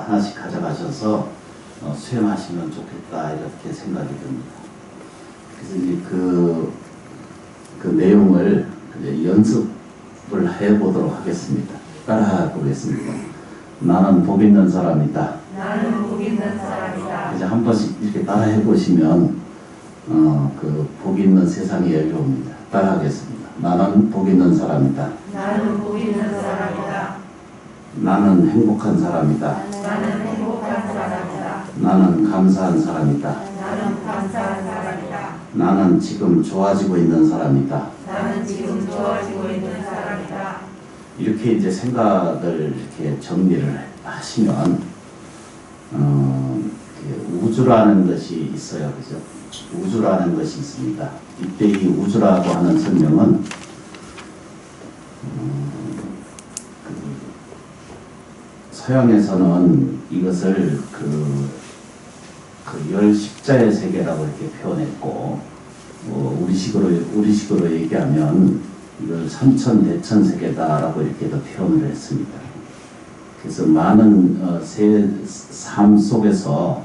하나씩 가져가셔서 수행하시면 좋겠다 이렇게 생각이 듭니다. 그래서 이제 그 내용을 이제 연습을 해보도록 하겠습니다. 따라해 보겠습니다. 나는 복 있는 사람이다. 나는 복 있는 사람이다. 이제 한 번씩 이렇게 따라해 보시면 그 복 있는 세상이 열려옵니다. 따라하겠습니다. 나는 복 있는 사람이다. 나는 복 있는 사람이다. 나는 행복한 사람이다. 나는 행복한 사람이다. 나는 감사한 사람이다. 나는 감사한 사람이다. 나는 지금 좋아지고 있는 사람이다. 나는 지금 좋아지고 있는 사람이다. 이렇게 이제 생각을 이렇게 정리를 하시면 우주라는 것이 있어요, 그죠? 우주라는 것이 있습니다. 이때 이 우주라고 하는 설명은 서양에서는 이것을 그 열 십자의 세계라고 이렇게 표현했고, 우리식으로 얘기하면 이걸 삼천대천 세계다라고 이렇게도 표현을 했습니다. 그래서 많은 삶 속에서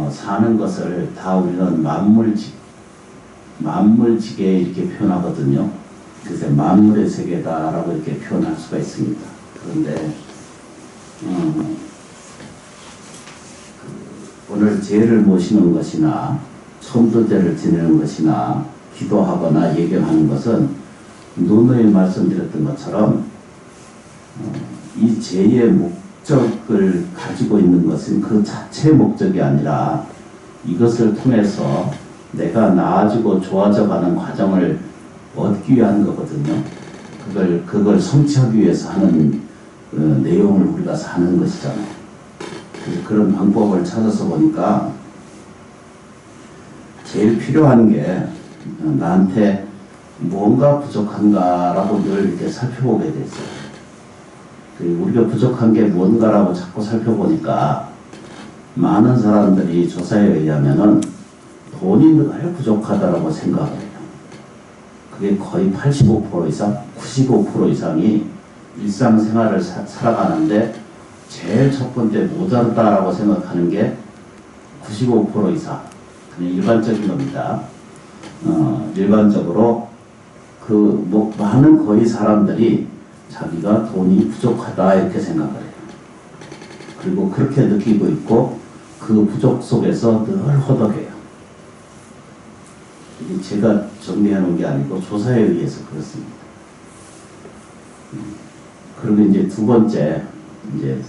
사는 것을 다 우리는 만물지계 이렇게 표현하거든요. 그래서 만물의 세계다라고 이렇게 표현할 수가 있습니다. 그런데 오늘 제를 모시는 것이나 천도제를 지내는 것이나 기도하거나 예견하는 것은 누누이 말씀드렸던 것처럼 이 제의 목적을 가지고 있는 것은 그 자체의 목적이 아니라 이것을 통해서 내가 나아지고 좋아져가는 과정을 얻기 위한 거거든요. 그걸 성취하기 위해서 하는 내용을 우리가 사는 것이잖아요. 그래서 그런 방법을 찾아서 보니까 제일 필요한 게 나한테 뭔가 부족한가라고 늘 이렇게 살펴보게 됐어요. 우리가 부족한 게 뭔가라고 자꾸 살펴보니까 많은 사람들이 조사에 의하면은 돈이 늘 부족하다라고 생각을 해요. 그게 거의 85% 이상, 95% 이상이 일상생활을 살아가는데 제일 첫 번째 모자르다라고 생각하는 게 95% 이상. 그냥 일반적인 겁니다. 일반적으로 많은 거의 사람들이 자기가 돈이 부족하다 이렇게 생각을 해요. 그리고 그렇게 느끼고 있고 그 부족 속에서 늘 허덕해요. 이게 제가 정리해 놓은 게 아니고 조사에 의해서 그렇습니다. 그리고 이제 두 번째 이제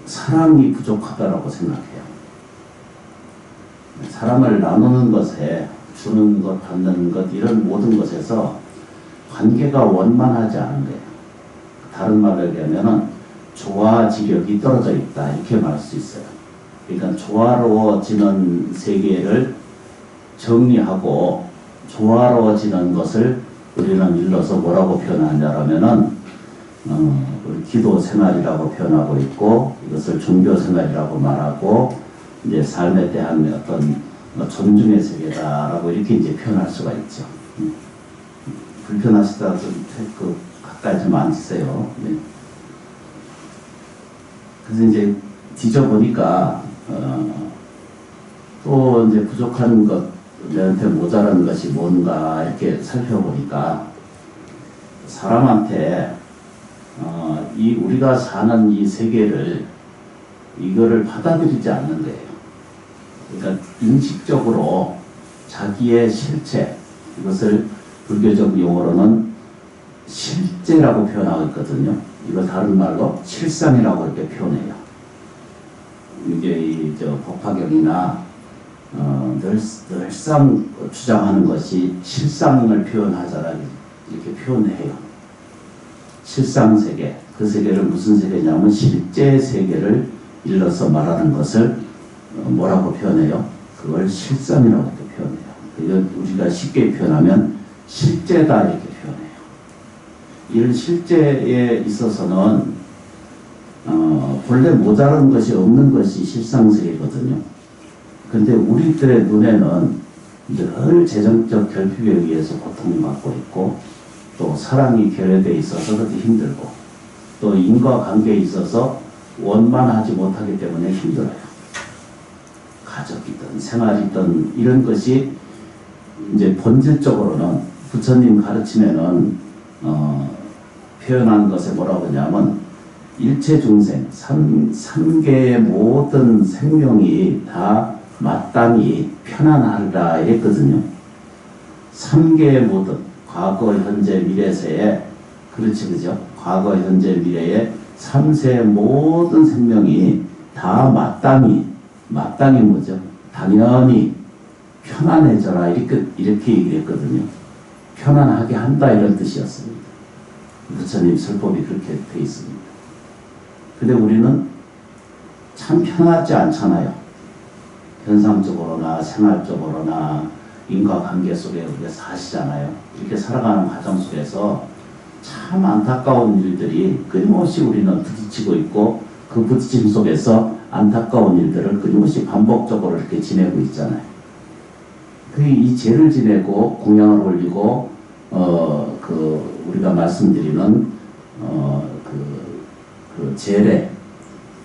사랑이 부족하다라고 생각해요. 사랑을 나누는 것에 주는 것, 받는 것 이런 모든 것에서 관계가 원만하지 않은 거예요. 다른 말로 얘기하면은 조화지력이 떨어져 있다 이렇게 말할 수 있어요. 그러니까 조화로워지는 세계를 정리하고 조화로워지는 것을 우리는 일러서 뭐라고 표현하냐면은 우리 기도 생활이라고 표현하고 있고 이것을 종교 생활이라고 말하고 이제 삶에 대한 어떤 존중의 세계다라고 이렇게 이제 표현할 수가 있죠. 불편하시다 좀 가까이 좀 앉으세요. 네. 그래서 이제 뒤져보니까 또 이제 부족한 것, 내한테 모자란 것이 뭔가 이렇게 살펴보니까 사람한테 우리가 사는 이 세계를 이거를 받아들이지 않는 거예요. 그러니까 인식적으로 자기의 실체, 이것을 불교적 용어로는 실제라고 표현하고 있거든요. 이걸 다른 말로 실상이라고 이렇게 표현해요. 이게 법화경이나 늘상 주장하는 것이 실상을 표현하자라 이렇게 표현해요. 실상세계, 그 세계를 무슨 세계냐면 실제 세계를 일러서 말하는 것을 뭐라고 표현해요? 그걸 실상이라고 이렇게 표현해요. 이건 우리가 쉽게 표현하면 실제다 이렇게 표현해요. 이런 실제에 있어서는 본래 모자란 것이 없는 것이 실상세계거든요. 근데 우리들의 눈에는 늘 재정적 결핍에 의해서 고통받고 있고 또 사랑이 결여되어 있어서 그렇게 힘들고 또 인과관계에 있어서 원만하지 못하기 때문에 힘들어요. 가족이든 생활이든 이런 것이 이제 본질적으로는 부처님 가르침에는 표현한 것에 뭐라고 하냐면 일체 중생, 삼계의 모든 생명이 다 마땅히 편안하리라 했거든요. 삼계의 모든 과거, 현재, 미래세에 그렇지 그죠? 과거, 현재, 미래의 삼세의 모든 생명이 다 마땅히 뭐죠? 당연히 편안해져라 이렇게 얘기를 했거든요. 편안하게 한다 이런 뜻이었습니다. 부처님 설법이 그렇게 돼 있습니다. 근데 우리는 참 편하지 않잖아요. 현상적으로나 생활적으로나 인과관계 속에 우리가 사시잖아요. 이렇게 살아가는 과정 속에서 참 안타까운 일들이 끊임없이 우리는 부딪히고 있고 그 부딪힘 속에서 안타까운 일들을 끊임없이 반복적으로 이렇게 지내고 있잖아요. 이 죄를 지내고 공양을 올리고 우리가 말씀드리는 그 제례,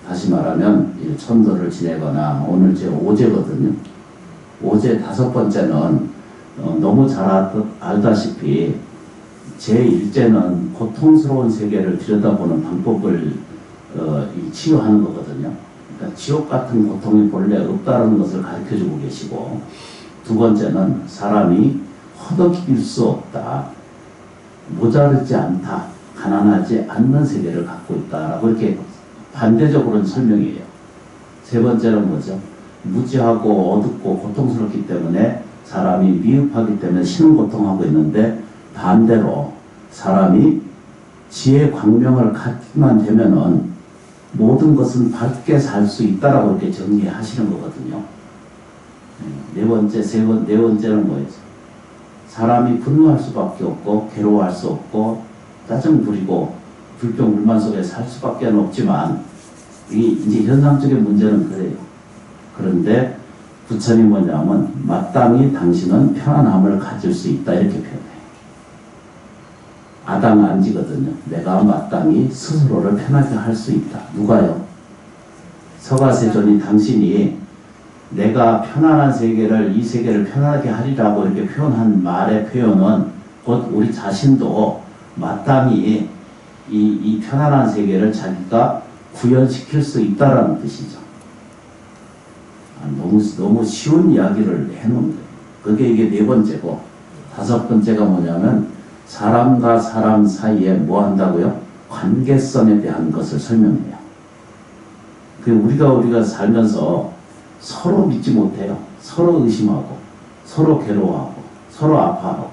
다시 말하면 천도를 지내거나 오늘 제 5제거든요. 5제 5번째는 너무 잘 알다시피 제1제는 고통스러운 세계를 들여다보는 방법을 치유하는 거거든요. 그러니까 지옥 같은 고통이 본래 없다는 것을 가르쳐주고 계시고, 두 번째는 사람이 허덕일 수 없다, 모자르지 않다, 가난하지 않는 세계를 갖고 있다라고 이렇게 반대적으로는 설명이에요. 세 번째는 뭐죠? 무지하고 어둡고 고통스럽기 때문에 사람이 미흡하기 때문에 신고통하고 있는데, 반대로 사람이 지혜 광명을 갖기만 되면은 모든 것은 밝게 살 수 있다라고 이렇게 정리하시는 거거든요. 네 번째는 뭐예요? 사람이 분노할 수밖에 없고 괴로워할 수 없고 짜증 부리고 불평불만 속에 살 수밖에 없지만, 이제 현상적인 문제는 그래요. 그런데 부처님 뭐냐면 마땅히 당신은 편안함을 가질 수 있다 이렇게 표현해요. 아당 안지거든요. 내가 마땅히 스스로를 편하게 할 수 있다. 누가요? 서가세존이 당신이 내가 편안한 세계를, 이 세계를 편하게 하리라고 이렇게 표현한 말의 표현은 곧 우리 자신도 마땅히 이 편안한 세계를 자기가 구현시킬 수 있다라는 뜻이죠. 너무 쉬운 이야기를 해놓은 거예요. 그게 이게 네 번째고, 다섯 번째가 뭐냐면 사람과 사람 사이에 뭐 한다고요? 관계성에 대한 것을 설명해요. 우리가 살면서 서로 믿지 못해요. 서로 의심하고, 서로 괴로워하고, 서로 아파하고,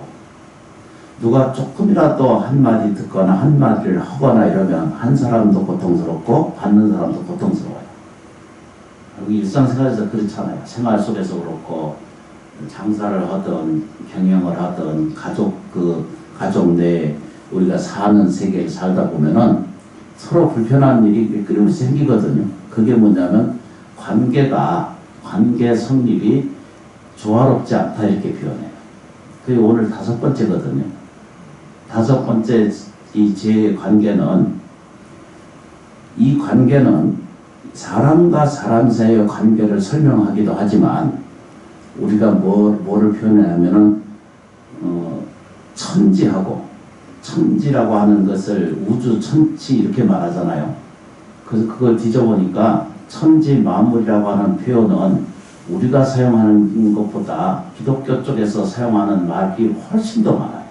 누가 조금이라도 한마디 듣거나 한마디를 하거나 이러면 한 사람도 고통스럽고 받는 사람도 고통스러워요. 일상생활에서 그렇잖아요. 생활 속에서 그렇고, 장사를 하든 경영을 하든 가족 내에 우리가 사는 세계에 살다 보면은 서로 불편한 일이 끊임없이 생기거든요. 그게 뭐냐면 관계 성립이 조화롭지 않다 이렇게 표현해요. 그게 오늘 다섯 번째거든요. 다섯 번째 제 관계는, 이 관계는 사람과 사람 사이의 관계를 설명하기도 하지만 우리가 뭐를 표현하냐면은 천지라고 하는 것을 우주 천지 이렇게 말하잖아요. 그래서 그걸 뒤져보니까 천지 만물이라고 하는 표현은 우리가 사용하는 것보다 기독교 쪽에서 사용하는 말이 훨씬 더 많아요.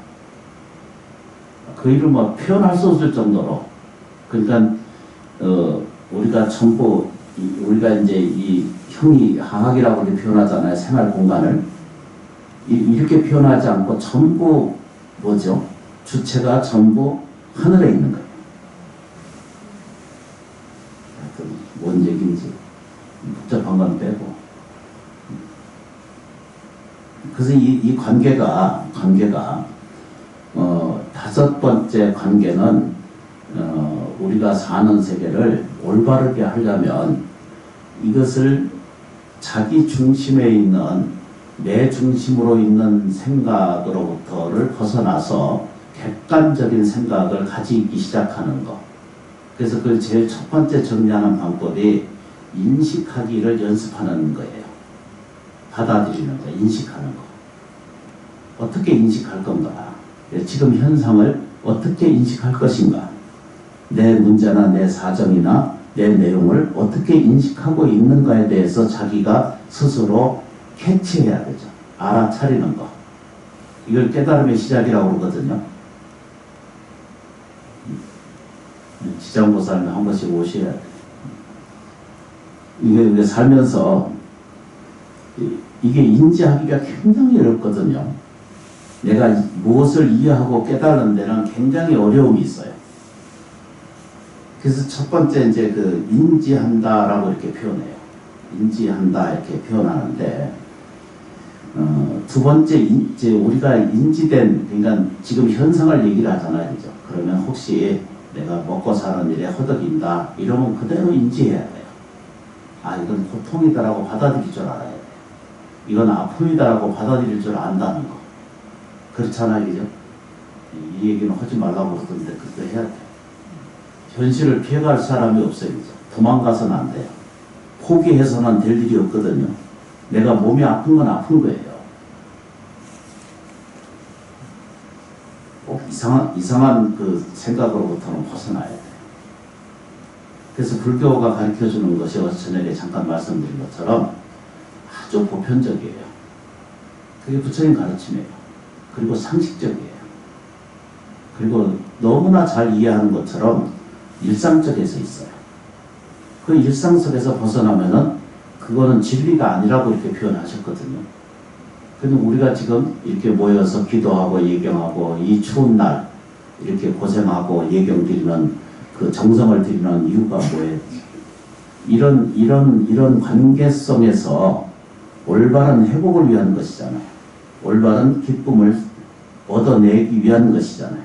그 이름 표현할 수 없을 정도로. 그러니까 우리가 전부 우리가 이제 이 형이하학이라고 이렇게 표현하잖아요. 생활 공간을 이렇게 표현하지 않고 전부 뭐죠? 주체가 전부 하늘에 있는 거예요. 뭔 얘기인지 복잡한 건 빼고. 그래서 이 관계가 다섯 번째 관계는 우리가 사는 세계를 올바르게 하려면 이것을 자기 중심에 있는, 내 중심으로 있는 생각으로부터를 벗어나서 객관적인 생각을 가지기 시작하는 것. 그래서 그 제일 첫 번째 정리하는 방법이 인식하기를 연습하는 거예요. 받아들이는 거, 인식하는 거. 어떻게 인식할 건가? 지금 현상을 어떻게 인식할 것인가? 내 문제나 내 사정이나 내 내용을 어떻게 인식하고 있는가에 대해서 자기가 스스로 캐치해야 되죠. 알아차리는 거. 이걸 깨달음의 시작이라고 그러거든요. 지장보살님 한 번씩 오셔야 돼요. 이게 살면서 이게 인지하기가 굉장히 어렵거든요. 내가 무엇을 이해하고 깨달는 데는 굉장히 어려움이 있어요. 그래서 첫 번째 이제 그 인지한다라고 이렇게 표현해요. 인지한다 이렇게 표현하는데 두 번째 이제 우리가 인지된 그러니까 지금 현상을 얘기를 하잖아요, 그죠? 그러면 혹시 내가 먹고 사는 일에 허덕인다 이러면 그대로 인지해야 돼요. 아 이건 고통이다라고 받아들일 줄 알아야 돼요. 이건 아픔이다라고 받아들일 줄 안다는 거. 그렇잖아요, 그죠? 이 얘기는 하지 말라고 그러던데 그거 해야 돼요. 현실을 피해갈 사람이 없어요, 그죠? 도망가서는 안 돼요. 포기해서는 될 일이 없거든요. 내가 몸이 아픈 건 아픈 거예요. 꼭 이상한 그 생각으로부터는 벗어나야 돼요. 그래서 불교가 가르쳐주는 것이 어제 저녁에 잠깐 말씀드린 것처럼 아주 보편적이에요. 그게 부처님 가르침이에요. 그리고 상식적이에요. 그리고 너무나 잘 이해하는 것처럼 일상적에서 있어요. 그 일상 속에서 벗어나면은 그거는 진리가 아니라고 이렇게 표현하셨거든요. 근데 우리가 지금 이렇게 모여서 기도하고 예경하고 이 추운 날 이렇게 고생하고 예경 드리는 그 정성을 드리는 이유가 뭐예요? 이런 관계성에서 올바른 회복을 위한 것이잖아요. 올바른 기쁨을 얻어내기 위한 것이잖아요.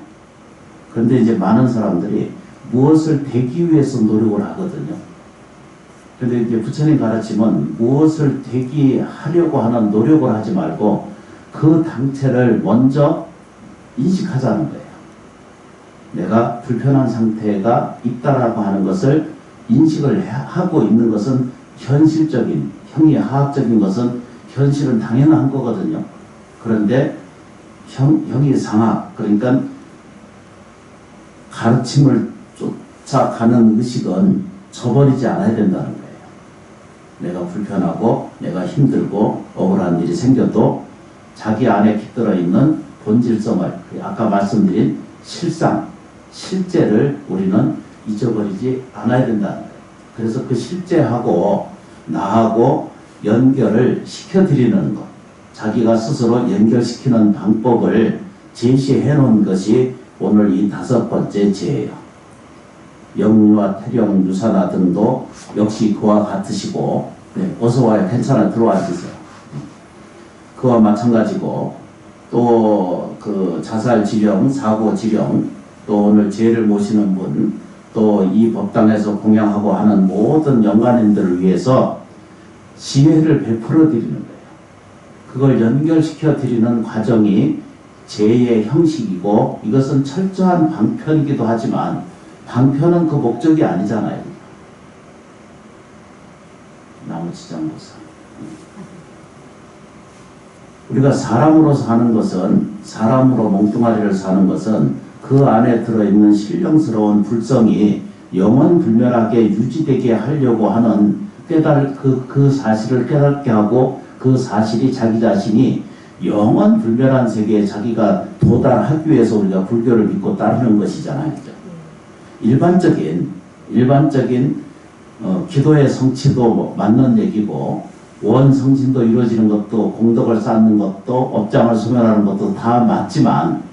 그런데 이제 많은 사람들이 무엇을 되기 위해서 노력을 하거든요. 그런데 이제 부처님 가르침은 무엇을 되기 하려고 하는 노력을 하지 말고 그 당체를 먼저 인식하자는 거예요. 내가 불편한 상태가 있다라고 하는 것을 인식을 하고 있는 것은 현실적인, 형이하학적인 것은 현실은 당연한 거거든요. 그런데 형이상학, 그러니까 가르침을 쫓아가는 의식은 저버리지 않아야 된다는 거예요. 내가 불편하고 내가 힘들고 억울한 일이 생겨도 자기 안에 깃들어 있는 본질성을 아까 말씀드린 실제를 우리는 잊어버리지 않아야 된다는 거예요. 그래서 그 실제하고 나하고 연결을 시켜드리는 것, 자기가 스스로 연결시키는 방법을 제시해 놓은 것이 오늘 이 5번째 제예요. 영유아, 태령, 유사나 등도 역시 그와 같으시고, 네, 어서와요. 괜찮아. 들어와 주세요. 그와 마찬가지고, 또 그 자살 지령, 사고 지령, 또 오늘 제를 모시는 분, 또 이 법당에서 공양하고 하는 모든 영관인들을 위해서 지혜를 베풀어 드리는 거예요. 그걸 연결시켜 드리는 과정이 제의 형식이고, 이것은 철저한 방편이기도 하지만 방편은 그 목적이 아니잖아요. 나무지장보살. 우리가 사람으로 사는 것은, 사람으로 몽뚱아리를 사는 것은 그 안에 들어있는 신령스러운 불성이 영원불멸하게 유지되게 하려고 하는 그 사실을 깨닫게 하고, 그 사실이 자기 자신이 영원불멸한 세계에 자기가 도달하기 위해서 우리가 불교를 믿고 따르는 것이잖아요. 일반적인 기도의 성취도 맞는 얘기고, 원성신도 이루어지는 것도, 공덕을 쌓는 것도, 업장을 소멸하는 것도 다 맞지만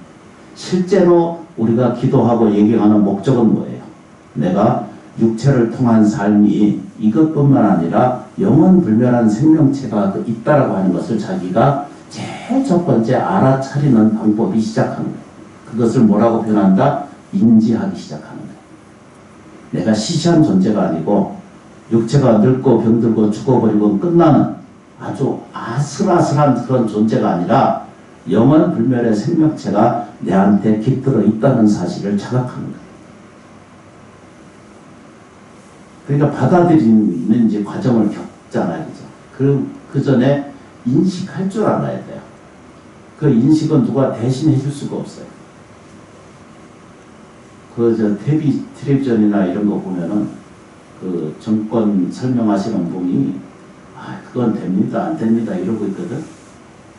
실제로 우리가 기도하고 얘기하는 목적은 뭐예요? 내가 육체를 통한 삶이 이것뿐만 아니라 영원불멸한 생명체가 있다라고 하는 것을 자기가 제일 첫 번째 알아차리는 방법이 시작하는 거예요. 그것을 뭐라고 표현한다? 인지하기 시작하는 거예요. 내가 시시한 존재가 아니고 육체가 늙고 병들고 죽어버리고 끝나는 아주 아슬아슬한 그런 존재가 아니라 영원불멸의 생명체가 내한테 깃들어 있다는 사실을 자각하는 거예요. 그러니까 받아들이는 이제 과정을 겪잖아요. 그죠? 그 전에 인식할 줄 알아야 돼요. 그 인식은 누가 대신해 줄 수가 없어요. 텔레비전이나 이런 거 보면은 그 정권 설명하시는 분이 그건 됩니다, 안 됩니다 이러고 있거든.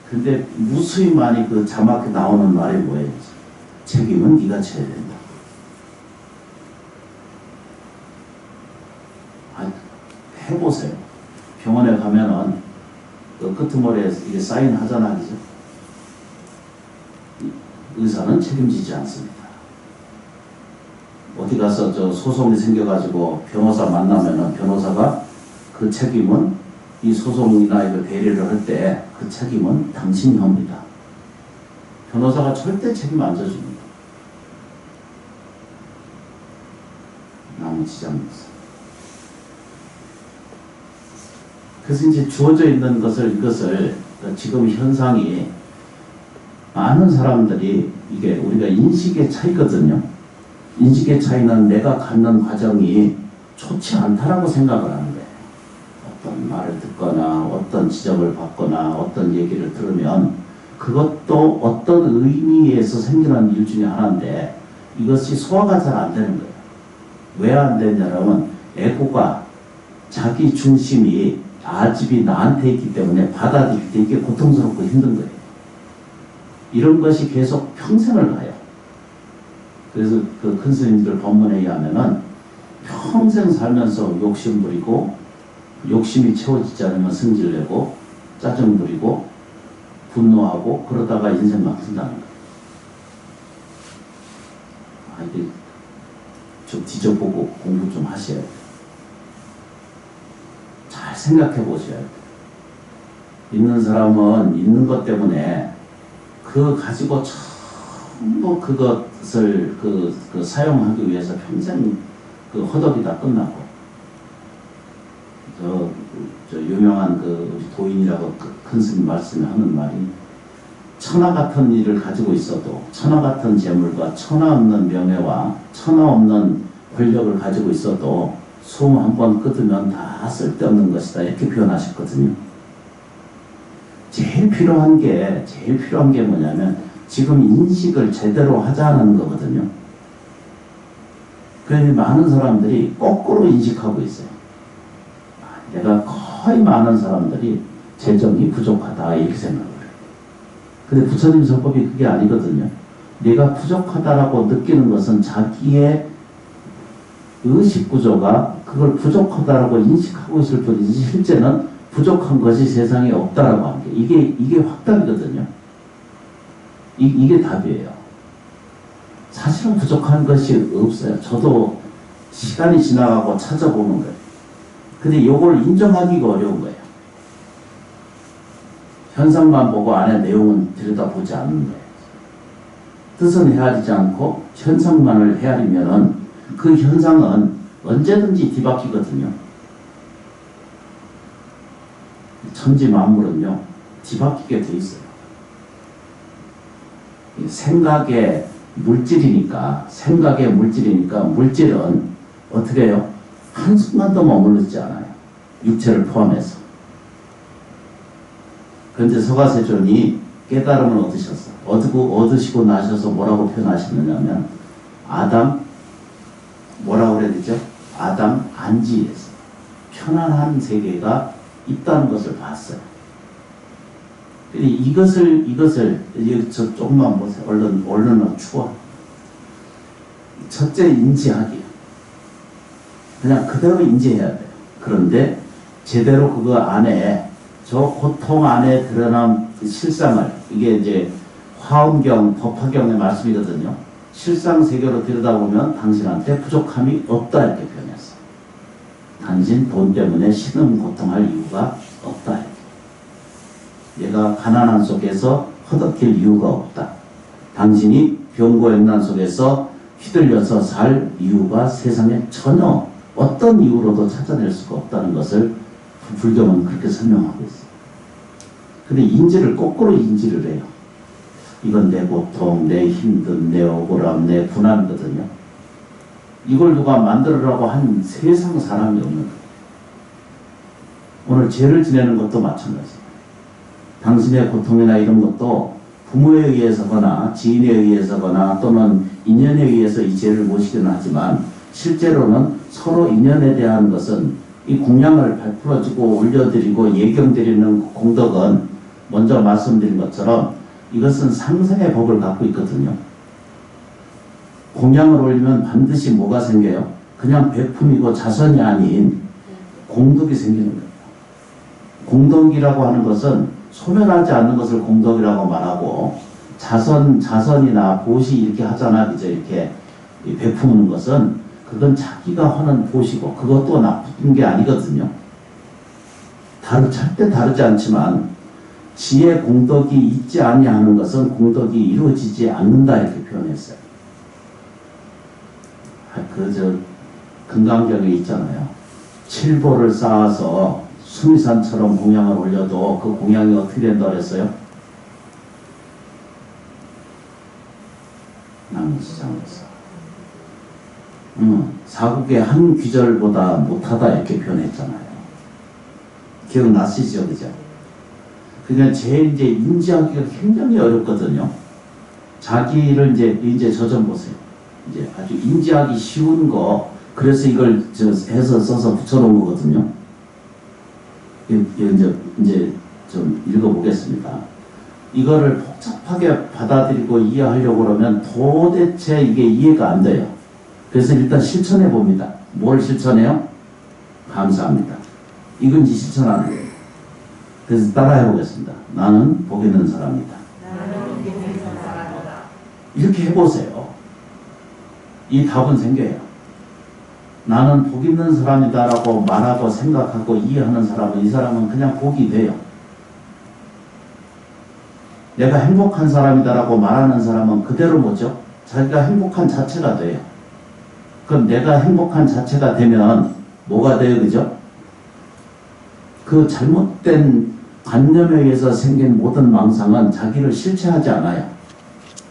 근데 무수히 많이 그 자막에 나오는 말이 뭐예요? 책임은 네가 져야 된다. 해보세요. 병원에 가면은 그 끄트머리에 이게 사인하잖아, 그죠? 의사는 책임지지 않습니다. 어디 가서 소송이 생겨가지고 변호사 만나면은 변호사가 그 책임은 이 소송이나 이거 대리를 할 때 그 책임은 당신이 합니다. 변호사가 절대 책임 안 져줍니다. 아무 지장이 없어. 그래서 이제 주어져 있는 이것을 지금 현상이 많은 사람들이 이게 우리가 인식의 차이거든요. 인식의 차이는 내가 갖는 과정이 좋지 않다라고 생각을 하는 거예요. 어떤 말을 듣거나 어떤 지적을 받거나 어떤 얘기를 들으면 그것도 어떤 의미에서 생기는 일 중에 하나인데 이것이 소화가 잘 안 되는 거예요. 왜 안 되냐면 에고가 자기 중심이 아집이 나한테 있기 때문에 받아들일 때 이게 고통스럽고 힘든 거예요. 이런 것이 계속 평생을 가요. 그래서 그 큰 스님들 법문에 의하면은 평생 살면서 욕심 부리고 욕심이 채워지지 않으면 승질내고 짜증 부리고 분노하고 그러다가 인생 막힌다는 거예요. 이게 좀 뒤져보고 공부 좀 하셔야 돼요. 잘 생각해 보셔야 돼요. 있는 사람은 있는 것 때문에 그 가지고 전부 그것을 사용하기 위해서 평생 허덕이다 끝나고 저 유명한 우리 도인이라고 큰 스님 말씀에 하는 말이 천하 같은 일을 가지고 있어도 천하 같은 재물과 천하 없는 명예와 천하 없는 권력을 가지고 있어도 숨 한 번 끊으면 다 쓸데없는 것이다 이렇게 표현하셨거든요. 제일 필요한 게 뭐냐면 지금 인식을 제대로 하자는 거거든요. 그래서 많은 사람들이 거꾸로 인식하고 있어요. 내가 거의 많은 사람들이 재정이 부족하다 이렇게 생각을 해요. 근데 부처님 설법이 그게 아니거든요. 내가 부족하다라고 느끼는 것은 자기의 의식 구조가 그걸 부족하다라고 인식하고 있을 뿐이지 실제는 부족한 것이 세상에 없다라고 하는 게 이게 확답이거든요. 이게 답이에요. 사실은 부족한 것이 없어요. 저도 시간이 지나가고 찾아보는 거예요. 근데 이걸 인정하기가 어려운 거예요. 현상만 보고 안에 내용은 들여다보지 않는 거예요. 뜻은 헤아리지 않고 현상만을 헤아리면은 그 현상은 언제든지 뒤바뀌거든요. 천지 만물은요, 뒤바뀌게 돼 있어요. 생각의 물질이니까 물질은 어떻게 해요? 한순간도 머무르지 않아요. 육체를 포함해서. 그런데 서가세존이 깨달음을 얻으셨어. 얻으시고 나셔서 뭐라고 표현하시느냐면 아담 뭐라고 그래야 되죠? 아담 안지에서 편안한 세계가 있다는 것을 봤어요. 근데 이것을 저 조금만 보세요. 얼른 추워. 첫째 인지하기. 그냥 그대로 인지해야 돼요. 그런데 제대로 그거 안에 저 고통 안에 드러난 실상을 이게 이제 화엄경, 법화경의 말씀이거든요. 실상 세계로 들여다보면 당신한테 부족함이 없다 이렇게 표현했어. 당신 돈 때문에 신음 고통할 이유가 없다. 얘가 가난한 속에서 허덕일 이유가 없다. 당신이 병고행난 속에서 휘둘려서 살 이유가 세상에 전혀 어떤 이유로도 찾아낼 수가 없다는 것을 불교는 그렇게 설명하고 있어요. 근데 인지를 거꾸로 인지를 해요. 이건 내 고통, 내 힘든, 내 억울함, 내 분함이거든요. 이걸 누가 만들으라고 한 세상 사람이 없는 거예요. 오늘 죄를 지내는 것도 마찬가지예요. 당신의 고통이나 이런 것도 부모에 의해서거나 지인에 의해서거나 또는 인연에 의해서 이 죄를 모시기는 하지만 실제로는 서로 인연에 대한 것은 이 공양을 베풀어주고 올려드리고 예경드리는 공덕은 먼저 말씀드린 것처럼 이것은 상생의 법을 갖고 있거든요. 공양을 올리면 반드시 뭐가 생겨요? 그냥 베품이고 자선이 아닌 공덕이 생기는 거예요. 공덕이라고 하는 것은 소멸하지 않는 것을 공덕이라고 말하고 자선이나 보시 이렇게 하잖아. 그죠? 이렇게 베푸는 것은 그건 자기가 하는 보시고 그것도 나쁜 게 아니거든요. 절대 다르지 않지만 지혜 공덕이 있지 아니하는 것은 공덕이 이루어지지 않는다 이렇게 표현했어요. 금강경에 있잖아요. 7보를 쌓아서 수미산처럼 공양을 올려도 그 공양이 어떻게 된다 그랬어요? 남시장에서. 사국의 한 귀절보다 못하다 이렇게 표현했잖아요. 기억나시죠? 그죠? 그냥 제일 이제 인지하기가 굉장히 어렵거든요. 자기를 이제 저 좀 보세요. 이제 아주 인지하기 쉬운 거, 그래서 이걸 해서 써서 붙여놓은 거거든요. 이제 좀 읽어보겠습니다. 이거를 복잡하게 받아들이고 이해하려고 그러면 도대체 이게 이해가 안 돼요. 그래서 일단 실천해 봅니다. 뭘 실천해요? 감사합니다. 이건지 실천하는 거예요. 그래서 따라해 보겠습니다. 나는 복 있는 사람이다. 이렇게 해보세요. 이 답은 생겨요. 나는 복 있는 사람이다라고 말하고 생각하고 이해하는 사람은 이 사람은 그냥 복이 돼요. 내가 행복한 사람이다라고 말하는 사람은 그대로 뭐죠? 자기가 행복한 자체가 돼요. 그럼 내가 행복한 자체가 되면 뭐가 돼요? 그죠? 그 잘못된 관념에 의해서 생긴 모든 망상은 자기를 실체하지 않아요.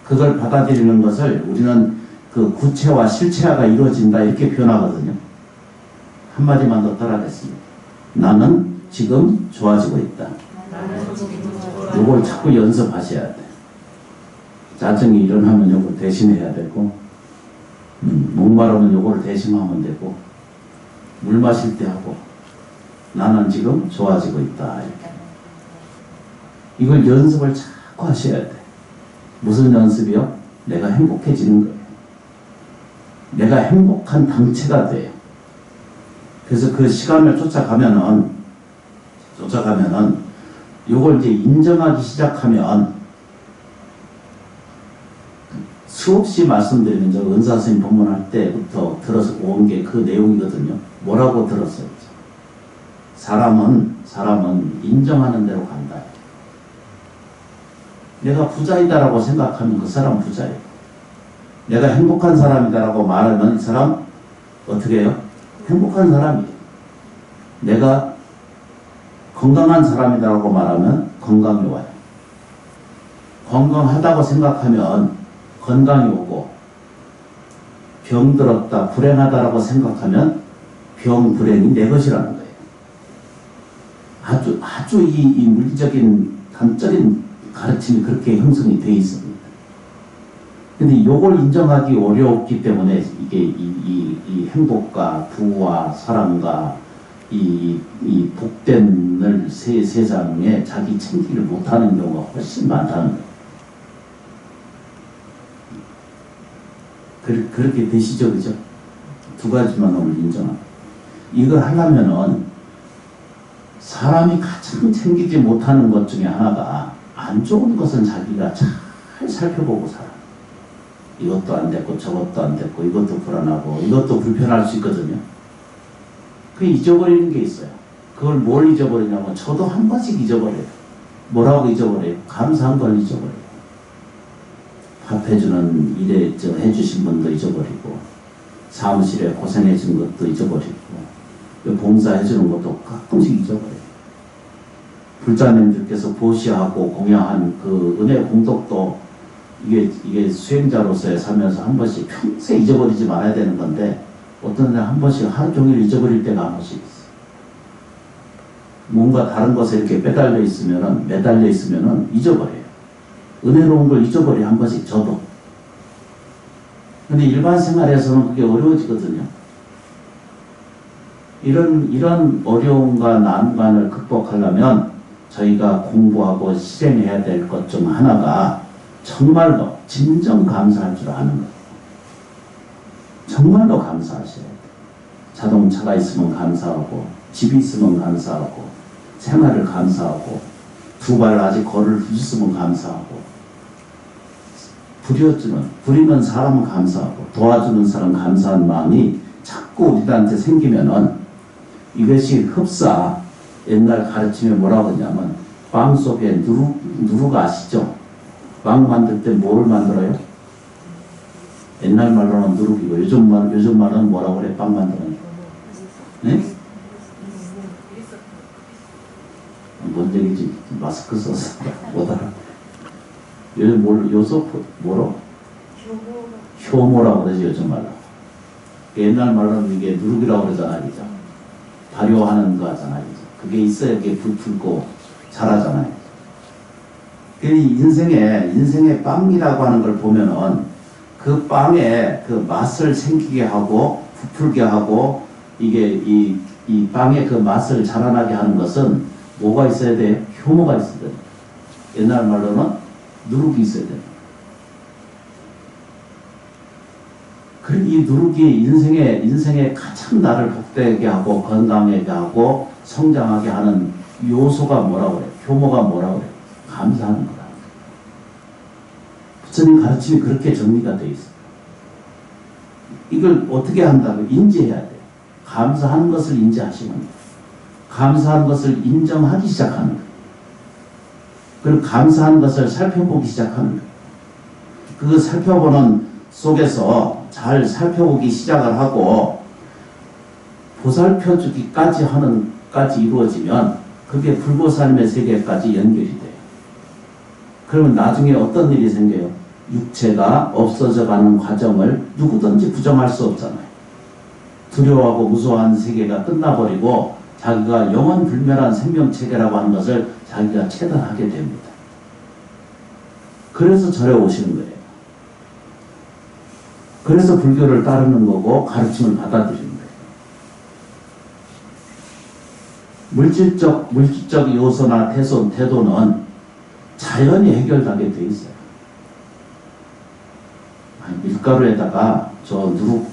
그걸 받아들이는 것을 우리는 그 구체화, 실체화가 이루어진다 이렇게 표현하거든요. 한마디만 더 따라하겠습니다. 나는 지금 좋아지고 있다. 이걸 자꾸 연습하셔야 돼. 짜증이 일어나면 이걸 대신해야 되고, 목마르면 이걸 대신하면 되고, 물 마실 때 하고, 나는 지금 좋아지고 있다. 이렇게. 이걸 연습을 자꾸 하셔야 돼. 무슨 연습이요? 내가 행복해지는 거예요. 내가 행복한 당체가 돼요. 그래서 그 시간을 쫓아가면은 요걸 이제 인정하기 시작하면 수없이 말씀드리는 저 은사스님 법문할 때부터 들어서 온 게 그 내용이거든요. 뭐라고 들었어요? 사람은 인정하는 대로 간다. 내가 부자이다라고 생각하면 그 사람 부자예요. 내가 행복한 사람이다라고 말하면 이 사람 어떻게 해요? 행복한 사람이에요. 내가 건강한 사람이다라고 말하면 건강이 와요. 건강하다고 생각하면 건강이 오고, 병들었다, 불행하다라고 생각하면 병, 불행이 내 것이라는 거예요. 아주 이 물리적인 단적인 가르침이 그렇게 형성이 되어 있습니다. 근데 이걸 인정하기 어려웠기 때문에 이게 이 행복과 부와 사랑과 이 복된 세상에 자기 챙기를 못하는 경우가 훨씬 많다는 거예요. 그렇게 되시죠, 그죠? 두 가지만 오늘 인정합니다. 이걸 하려면은 사람이 가장 챙기지 못하는 것 중에 하나가 안 좋은 것은 자기가 잘 살펴보고 살아. 이것도 안 됐고 저것도 안 됐고 이것도 불안하고 이것도 불편할 수 있거든요. 그 잊어버리는 게 있어요. 그걸 뭘 잊어버리냐면 저도 한 번씩 잊어버려요. 뭐라고 잊어버려요? 감사한 걸 잊어버려요. 밥해주는 일에 해주신 분도 잊어버리고, 사무실에 고생해준 것도 잊어버리고, 봉사해주는 것도 가끔씩 잊어버려요. 불자님들께서 보시하고 공양한 그 은혜 공덕도 이게 수행자로서의 살면서 한 번씩 평생 잊어버리지 말아야 되는 건데, 어떤 날 한 번씩 하루 종일 잊어버릴 때가 한 번씩 있어. 뭔가 다른 것에 이렇게 매달려 있으면은 잊어버려요. 은혜로운 걸 잊어버려요. 한 번씩 저도. 근데 일반 생활에서는 그게 어려워지거든요. 이런 어려움과 난관을 극복하려면 저희가 공부하고 실행해야 될 것 중 하나가 정말로 진정 감사할 줄 아는 거예요. 정말로 감사하셔야 돼요. 자동차가 있으면 감사하고, 집이 있으면 감사하고, 생활을 감사하고, 두 발 아직 걸을 수 있으면 감사하고, 부리는 사람은 감사하고, 도와주는 사람 감사한 마음이 자꾸 우리한테 생기면은 이것이 흡사, 옛날 가르침에 뭐라고 하냐면 빵 속에 누룩 아시죠? 빵 만들 때 뭘 만들어요? 옛날 말로는 누룩이고 요즘 말은 뭐라고 그래? 빵 만드는 네? 뭔 얘기지? 마스크 써서 못 알아. 요즘 뭐로? 효모라고 그러지 요즘 말로. 옛날 말로는 이게 누룩이라고 그러잖아, 그죠? 발효하는 거 하잖아, 그죠? 그게 있어야 이렇게 불 풀고 자라잖아요. 인생의 빵이라고 하는 걸 보면은 그 빵에 그 맛을 생기게 하고 부풀게 하고 이게 이 빵의 그 맛을 자라나게 하는 것은 뭐가 있어야 돼요? 효모가 있어야 돼요. 옛날 말로는 누룩이 있어야 돼요. 그리고 이 누룩이 인생에 가장 나를 복되게 하고 건강하게 하고 성장하게 하는 요소가 뭐라고 그래요? 효모가 뭐라고 그래요? 감사하는 거다. 부처님 가르침이 그렇게 정리가 되어 있어요. 이걸 어떻게 한다고? 인지해야 돼요. 감사하는 것을 인지하시는 거예요. 감사한 것을 인정하기 시작하는 거예요. 그리고 감사한 것을 살펴보기 시작하는 거예요. 그 살펴보는 속에서 잘 살펴보기 시작을 하고 보살펴주기까지 이루어지면 그게 불보살님의 세계까지 연결이 돼요. 그러면 나중에 어떤 일이 생겨요? 육체가 없어져 가는 과정을 누구든지 부정할 수 없잖아요. 두려워하고 무서워하는 세계가 끝나버리고 자기가 영원불멸한 생명체계라고 하는 것을 자기가 체득하게 됩니다. 그래서 절에 오시는 거예요. 그래서 불교를 따르는 거고 가르침을 받아들이는 거예요. 물질적 요소나 태도는 자연히 해결하게 돼 있어요. 밀가루에다가 누룩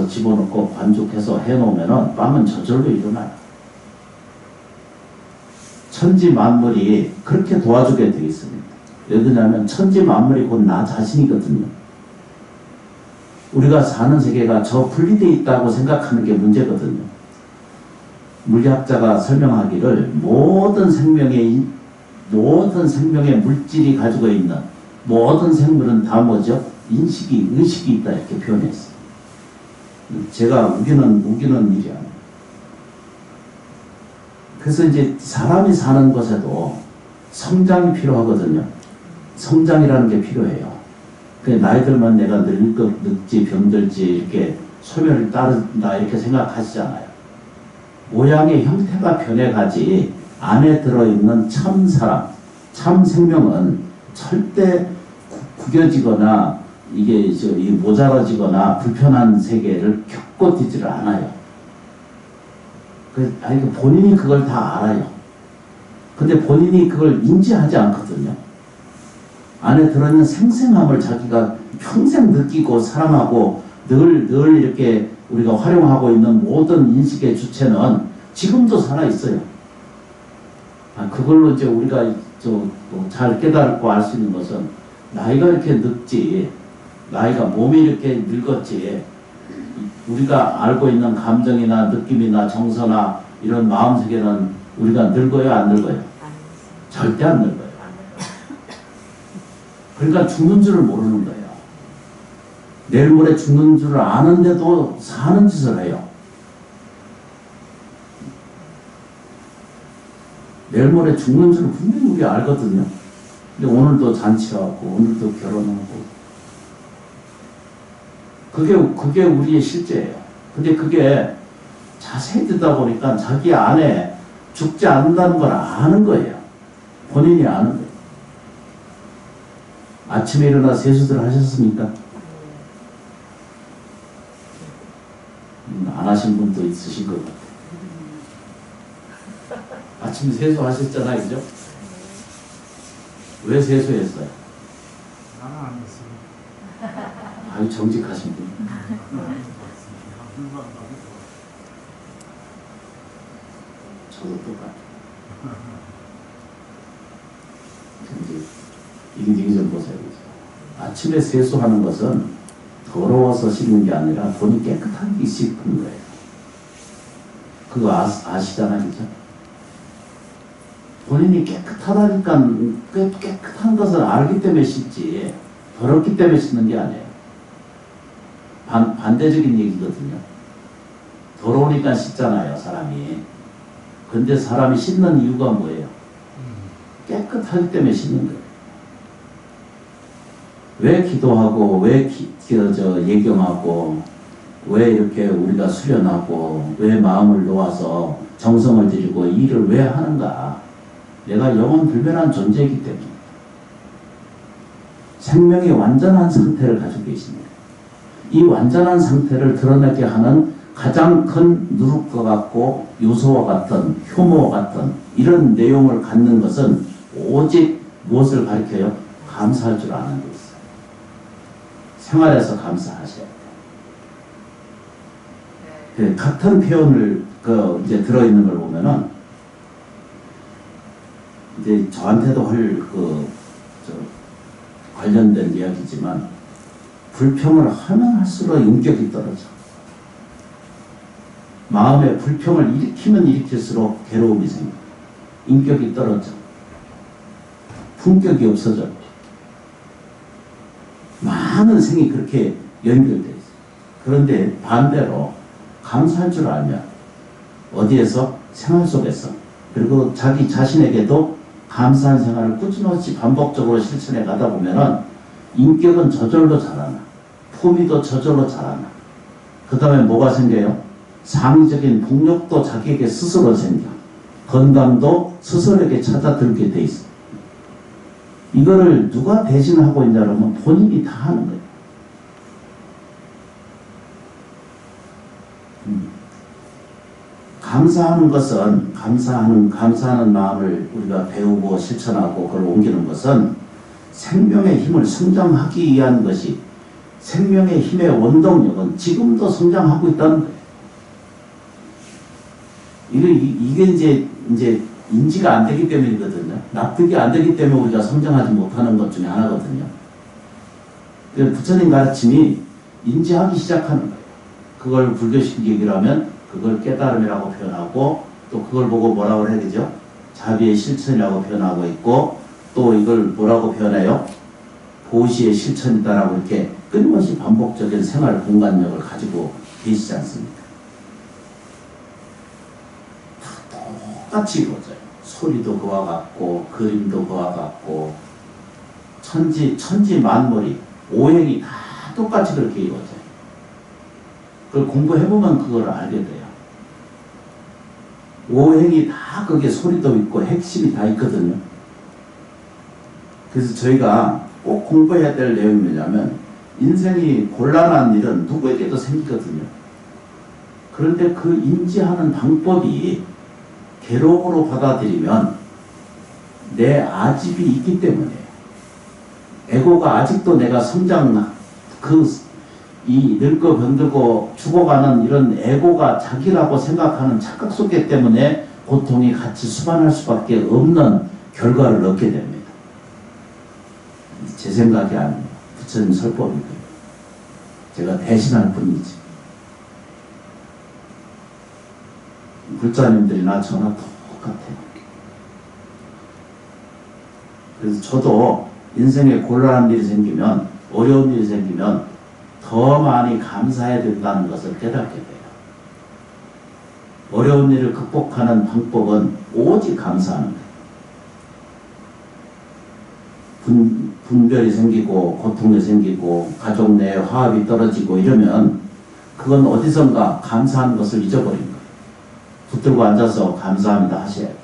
집어넣고 반죽해서 해놓으면은 빵은 저절로 일어나요. 천지 만물이 그렇게 도와주게 돼 있습니다. 왜 그러냐면 천지 만물이 곧 나 자신이거든요. 우리가 사는 세계가 저 분리되어 있다고 생각하는 게 문제거든요. 물리학자가 설명하기를 모든 생명의 물질이 가지고 있는 모든 생물은 다 뭐죠? 의식이 있다 이렇게 표현했어요. 제가 우기는 일이 아니에요. 그래서 이제 사람이 사는 것에도 성장이 필요하거든요. 성장이라는 게 필요해요. 나이 들면 내가 늙지 병들지 이렇게 소멸을 따른다 이렇게 생각하시잖아요. 모양의 형태가 변해가지 안에 들어있는 참 사람, 참 생명은 절대 구겨지거나 이게 모자라지거나 불편한 세계를 겪어지지를 않아요. 본인이 그걸 다 알아요. 근데 본인이 그걸 인지하지 않거든요. 안에 들어있는 생생함을 자기가 평생 느끼고 사랑하고 늘 이렇게 우리가 활용하고 있는 모든 인식의 주체는 지금도 살아있어요. 그걸로 이제 우리가 잘 깨달고 알 수 있는 것은 나이가 이렇게 늙지, 몸이 이렇게 늙었지, 우리가 알고 있는 감정이나 느낌이나 정서나 이런 마음세계는 우리가 늙어요, 안 늙어요? 절대 안 늙어요. 그러니까 죽는 줄을 모르는 거예요. 내일 모레 죽는 줄을 아는데도 사는 짓을 해요. 내일 모레 죽는 줄을 분명히 우리 알거든요. 근데 오늘도 잔치하고 오늘도 결혼하고 그게 우리의 실제예요. 근데 그게 자세히 듣다 보니까 자기 안에 죽지 않는다는 걸 아는 거예요. 본인이 아는 거예요. 아침에 일어나 세수들 하셨습니까? 안 하신 분도 있으신 것 같아요. 아침 세수하셨잖아요, 그죠? 왜 세수했어요? 나는 안 했습니다. 아주 정직하신 분. 저도 똑같아요. 이제 이기저기 좀 보세요. 아침에 세수하는 것은 더러워서 씻는 게 아니라 본이 깨끗하게 씻는 거예요. 그거 아시잖아요, 그죠? 본인이 깨끗하다니까 깨끗한 것을 알기 때문에 씻지 더럽기 때문에 씻는 게 아니에요. 반대적인 얘기거든요. 더러우니까 씻잖아요, 사람이. 근데 사람이 씻는 이유가 뭐예요? 깨끗하기 때문에 씻는 거예요. 왜 기도하고, 왜 예경하고, 왜 이렇게 우리가 수련하고, 왜 마음을 놓아서 정성을 들이고 일을 왜 하는가? 내가 영원 불변한 존재이기 때문에. 생명의 완전한 상태를 가지고 계십니다. 이 완전한 상태를 드러내게 하는 가장 큰 누룩과 같고 요소와 같은 효모와 같은 이런 내용을 갖는 것은 오직 무엇을 가리켜요? 감사할 줄 아는 게 있어요. 생활에서 감사하셔야 돼요. 같은 표현을 이제 들어있는 걸 보면은 이제 저한테도 관련된 이야기지만 불평을 하면 할수록 인격이 떨어져. 마음에 불평을 일으키면 일으킬수록 괴로움이 생겨. 인격이 떨어져. 품격이 없어져. 많은 생이 그렇게 연결되어 있어요. 그런데 반대로 감사할 줄 알면 어디에서? 생활 속에서. 그리고 자기 자신에게도 감사한 생활을 꾸준히 반복적으로 실천해 가다 보면은 인격은 저절로 자라나. 품위도 저절로 자라나. 그 다음에 뭐가 생겨요? 상의적인 폭력도 자기에게 스스로 생겨. 건강도 스스로에게 찾아들게 돼 있어. 이거를 누가 대신하고 있냐면 본인이 다 하는 거예요. 감사하는 것은 감사하는 마음을 우리가 배우고 실천하고 그걸 옮기는 것은 생명의 힘을 성장하기 위한 것이 생명의 힘의 원동력은 지금도 성장하고 있다는 거예요. 이게 이제 인지가 안 되기 때문이거든요. 납득이 안 되기 때문에 우리가 성장하지 못하는 것 중에 하나거든요. 부처님 가르침이 인지하기 시작하는 거예요. 그걸 불교식 얘기를 하면 그걸 깨달음이라고 표현하고 또 그걸 보고 뭐라고 해야 되죠? 자비의 실천이라고 표현하고 있고 또 이걸 뭐라고 표현해요? 보시의 실천이다라고 이렇게 끊임없이 반복적인 생활 공간력을 가지고 계시지 않습니까? 똑같이 이루어져요. 소리도 그와 같고 그림도 그와 같고 천지 만물이 오행이 다 똑같이 그렇게 이루어져요. 그걸 공부해보면 그걸 알게 돼요. 오행이 다 거기에 소리도 있고 핵심이 다 있거든요. 그래서 저희가 꼭 공부해야 될 내용이 뭐냐면 인생이 곤란한 일은 누구에게도 생기거든요. 그런데 그 인지하는 방법이 괴로움으로 받아들이면 내 아집이 있기 때문에 에고가 아직도 내가 이 늙고 병들고 죽어가는 이런 에고가 자기라고 생각하는 착각 속에 때문에 고통이 같이 수반할 수밖에 없는 결과를 얻게 됩니다. 제 생각이 아닙니다. 부처님 설법이고요. 제가 대신할 뿐이지. 불자님들이나 저나 똑같아요. 그래서 저도 인생에 곤란한 일이 생기면 어려운 일이 생기면 더 많이 감사해야 된다는 것을 깨닫게 돼요. 어려운 일을 극복하는 방법은 오직 감사하는 거예요. 분별이 생기고 고통이 생기고 가족 내 화합이 떨어지고 이러면 그건 어디선가 감사하는 것을 잊어버린 거예요. 붙들고 앉아서 감사합니다 하셔야 돼.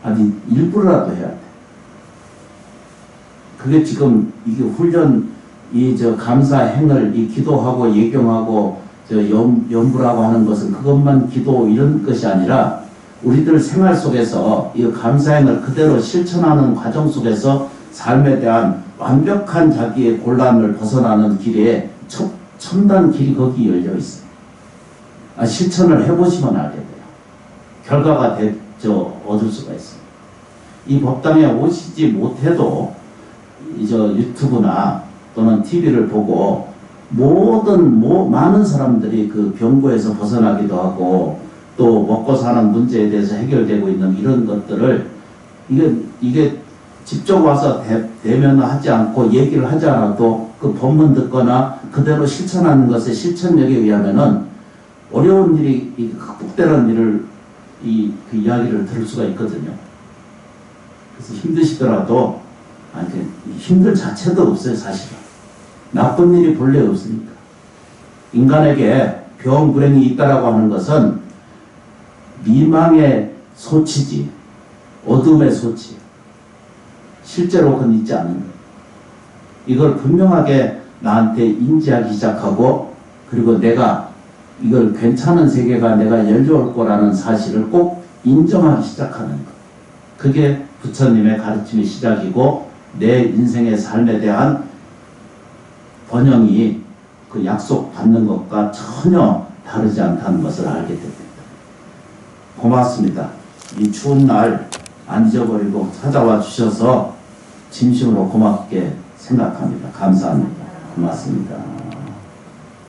아니 일부러라도 해야 돼. 그게 지금 이게 훈련 감사 행을 기도하고 예경하고 염불하고 하는 것은 그것만 기도 이런 것이 아니라 우리들 생활 속에서 이 감사행을 그대로 실천하는 과정 속에서 삶에 대한 완벽한 자기의 곤란을 벗어나는 길에 첨단 길이 거기 열려 있어요. 실천을 해보시면 알게 돼요. 결과가 얻을 수가 있어요. 이 법당에 오시지 못해도 유튜브나 또는 TV를 보고 많은 사람들이 그 병고에서 벗어나기도 하고 또 먹고 사는 문제에 대해서 해결되고 있는 이런 것들을 이게 직접 와서 대면하지 않고 얘기를 하지 않아도 그 법문 듣거나 그대로 실천하는 것의 실천력에 의하면은 어려운 일이 극복되는 일을 그 이야기를 들을 수가 있거든요. 그래서 힘드시더라도 힘들 자체도 없어요. 사실은 나쁜 일이 본래 없으니까. 인간에게 병 불행이 있다라고 하는 것은 미망의 소치지, 어둠의 소치. 실제로 그건 있지 않은 거예요. 이걸 분명하게 나한테 인지하기 시작하고 그리고 내가 이걸 괜찮은 세계가 내가 열려올 거라는 사실을 꼭 인정하기 시작하는 것. 그게 부처님의 가르침의 시작이고 내 인생의 삶에 대한 번영이 그 약속 받는 것과 전혀 다르지 않다는 것을 알게 됩니다. 고맙습니다. 이 추운 날 안 잊어버리고 찾아와 주셔서 진심으로 고맙게 생각합니다. 감사합니다. 고맙습니다.